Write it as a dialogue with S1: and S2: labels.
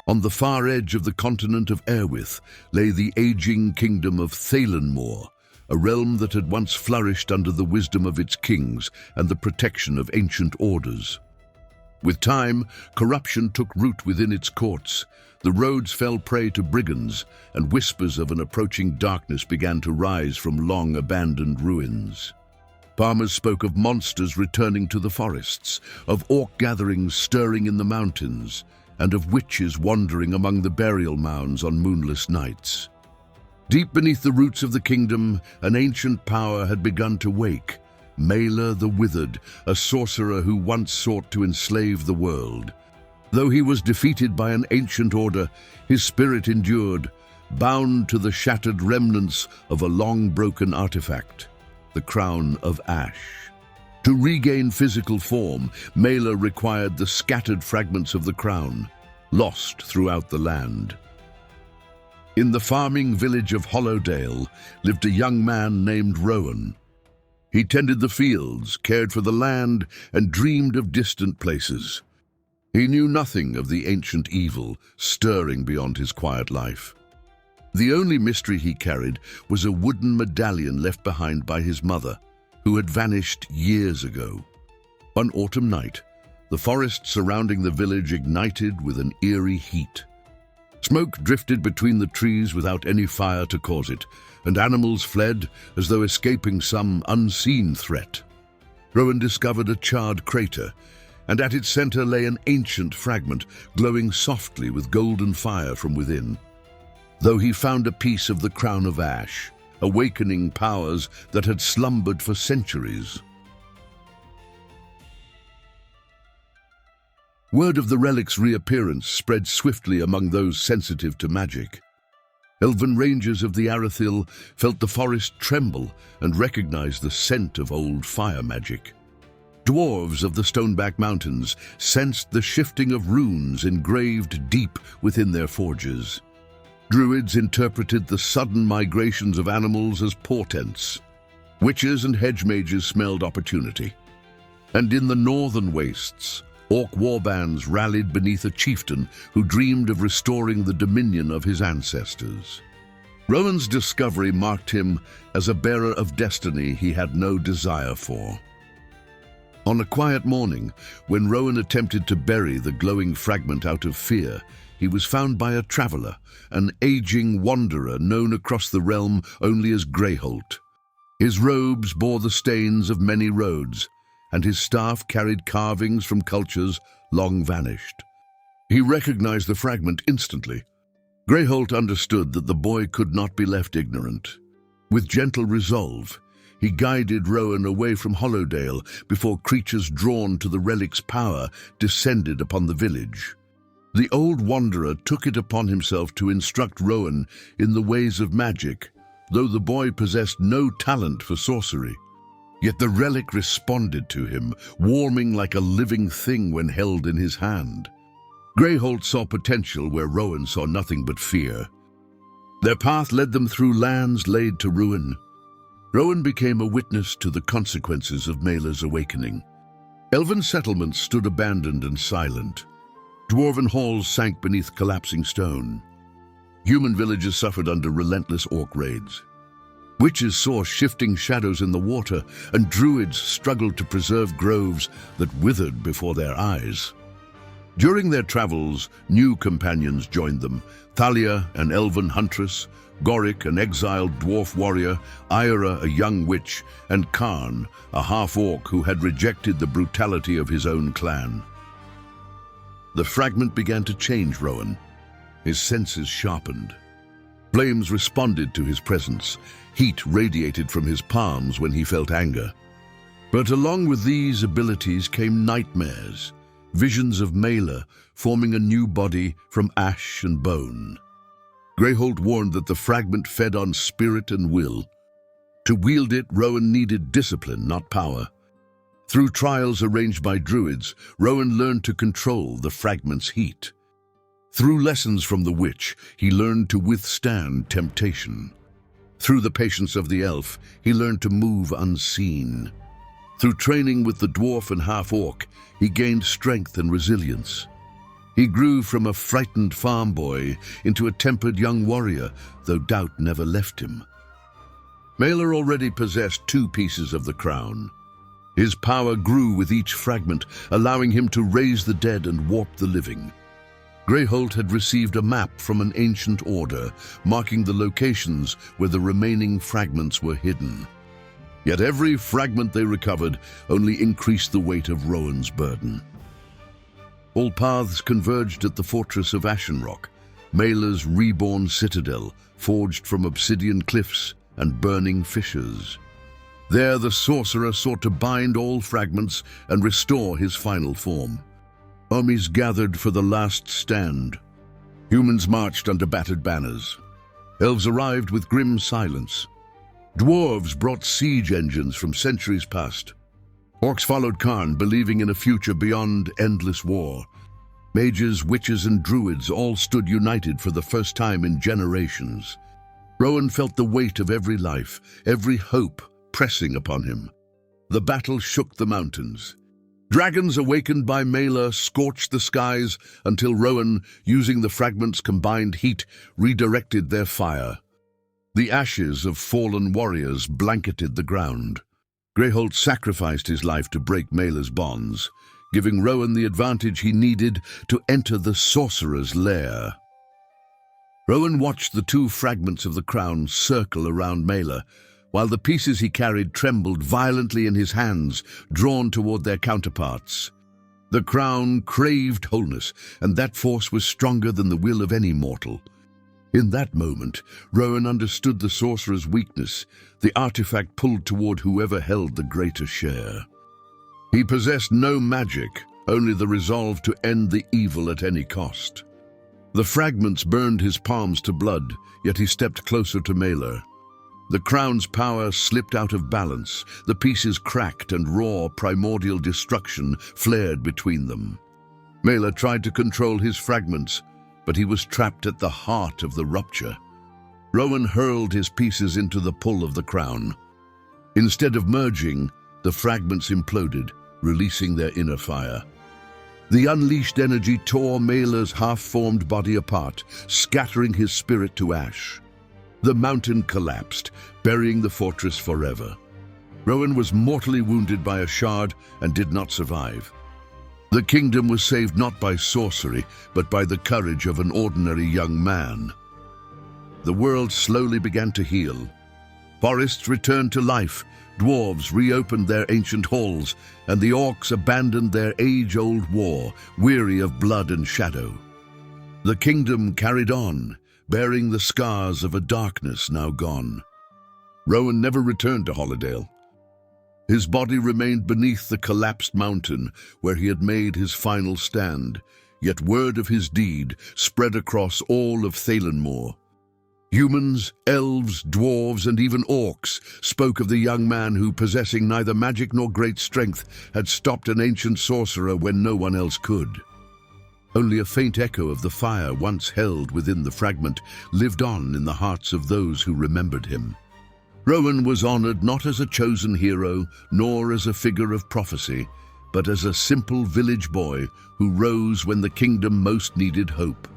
S1: On the far edge of the continent of Aerwith lay the aging kingdom of Talemur, a realm that had once flourished under the wisdom of its kings and the protection of ancient orders. With time, corruption took root within its courts. The roads fell prey to brigands, and whispers of an approaching darkness began to rise from long-abandoned ruins. Farmers spoke of monsters returning to the forests, of orc gatherings stirring in the mountains, and of witches wandering among the burial mounds on moonless nights. Deep beneath the roots of the kingdom, an ancient power had begun to wake. Maelor the Withered, a sorcerer who once sought to enslave the world. Though he was defeated by an ancient order, his spirit endured, bound to the shattered remnants of a long-broken artifact, the Crown of Ash. To regain physical form, Maelor required the scattered fragments of the crown, lost throughout the land. In the farming village of Hollowdale lived a young man named Rowan. He tended the fields, cared for the land, and dreamed of distant places. He knew nothing of the ancient evil stirring beyond his quiet life. The only mystery he carried was a wooden medallion left behind by his mother, who had vanished years ago. One autumn night, the forest surrounding the village ignited with an eerie heat. Smoke drifted between the trees without any fire to cause it, and animals fled as though escaping some unseen threat. Rowan discovered a charred crater, and at its center lay an ancient fragment glowing softly with golden fire from within. Though he found a piece of the Crown of Ash, awakening powers that had slumbered for centuries. Word of the relic's reappearance spread swiftly among those sensitive to magic. Elven rangers of the Arathil felt the forest tremble and recognized the scent of old fire magic. Dwarves of the Stoneback Mountains sensed the shifting of runes engraved deep within their forges. Druids interpreted the sudden migrations of animals as portents. Witches and hedge mages smelled opportunity. And in the northern wastes, orc warbands rallied beneath a chieftain who dreamed of restoring the dominion of his ancestors. Rowan's discovery marked him as a bearer of destiny he had no desire for. On a quiet morning, when Rowan attempted to bury the glowing fragment out of fear, he was found by a traveler, an aging wanderer known across the realm only as Greyholt. His robes bore the stains of many roads, and his staff carried carvings from cultures long vanished. He recognized the fragment instantly. Greyholt understood that the boy could not be left ignorant. With gentle resolve, he guided Rowan away from Hollowdale before creatures drawn to the relic's power descended upon the village. The old wanderer took it upon himself to instruct Rowan in the ways of magic, though the boy possessed no talent for sorcery. Yet the relic responded to him, warming like a living thing when held in his hand. Greyholt saw potential where Rowan saw nothing but fear. Their path led them through lands laid to ruin. Rowan became a witness to the consequences of Maelor's awakening. Elven settlements stood abandoned and silent. Dwarven halls sank beneath collapsing stone. Human villages suffered under relentless orc raids. Witches saw shifting shadows in the water, and druids struggled to preserve groves that withered before their eyes. During their travels, new companions joined them: Thalia, an elven huntress, Goric, an exiled dwarf warrior, Ira, a young witch, and Karn, a half-orc who had rejected the brutality of his own clan. The fragment began to change Rowan. His senses sharpened. Flames responded to his presence. Heat radiated from his palms when he felt anger. But along with these abilities came nightmares, visions of Maelor forming a new body from ash and bone. Greyholt warned that the fragment fed on spirit and will. To wield it, Rowan needed discipline, not power. Through trials arranged by druids, Rowan learned to control the fragment's heat. Through lessons from the witch, he learned to withstand temptation. Through the patience of the elf, he learned to move unseen. Through training with the dwarf and half-orc, he gained strength and resilience. He grew from a frightened farm boy into a tempered young warrior, though doubt never left him. Maelor already possessed 2 pieces of the crown. His power grew with each fragment, allowing him to raise the dead and warp the living. Greyholt had received a map from an ancient order, marking the locations where the remaining fragments were hidden. Yet every fragment they recovered only increased the weight of Rowan's burden. All paths converged at the fortress of Ashenrock, Maelor's reborn citadel, forged from obsidian cliffs and burning fissures. There the Sorcerer sought to bind all fragments and restore his final form. Armies gathered for the last stand. Humans marched under battered banners. Elves arrived with grim silence. Dwarves brought siege engines from centuries past. Orcs followed Kharn, believing in a future beyond endless war. Mages, witches, and druids all stood united for the first time in generations. Rowan felt the weight of every life, every hope pressing upon him. The battle shook the mountains. Dragons awakened by Maelor scorched the skies until Rowan, using the fragments' combined heat, redirected their fire. The ashes of fallen warriors blanketed the ground. Greyholt sacrificed his life to break Maelor's bonds, giving Rowan the advantage he needed to enter the Sorcerer's lair. Rowan watched the 2 fragments of the crown circle around Maelor, while the pieces he carried trembled violently in his hands, drawn toward their counterparts. The crown craved wholeness, and that force was stronger than the will of any mortal. In that moment, Rowan understood the Sorcerer's weakness. The artifact pulled toward whoever held the greater share. He possessed no magic, only the resolve to end the evil at any cost. The fragments burned his palms to blood, yet he stepped closer to Maelor. The crown's power slipped out of balance. The pieces cracked and raw, primordial destruction flared between them. Maelor tried to control his fragments, but he was trapped at the heart of the rupture. Rowan hurled his pieces into the pull of the crown. Instead of merging, the fragments imploded, releasing their inner fire. The unleashed energy tore Maelor's half-formed body apart, scattering his spirit to ash. The mountain collapsed, burying the fortress forever. Rowan was mortally wounded by a shard and did not survive. The kingdom was saved not by sorcery, but by the courage of an ordinary young man. The world slowly began to heal. Forests returned to life, dwarves reopened their ancient halls, and the orcs abandoned their age-old war, weary of blood and shadow. The kingdom carried on, bearing the scars of a darkness now gone. Rowan never returned to Hollydale. His body remained beneath the collapsed mountain where he had made his final stand, yet word of his deed spread across all of Talemur. Humans, elves, dwarves, and even orcs spoke of the young man who, possessing neither magic nor great strength, had stopped an ancient sorcerer when no one else could. Only a faint echo of the fire once held within the fragment lived on in the hearts of those who remembered him. Rowan was honored not as a chosen hero, nor as a figure of prophecy, but as a simple village boy who rose when the kingdom most needed hope.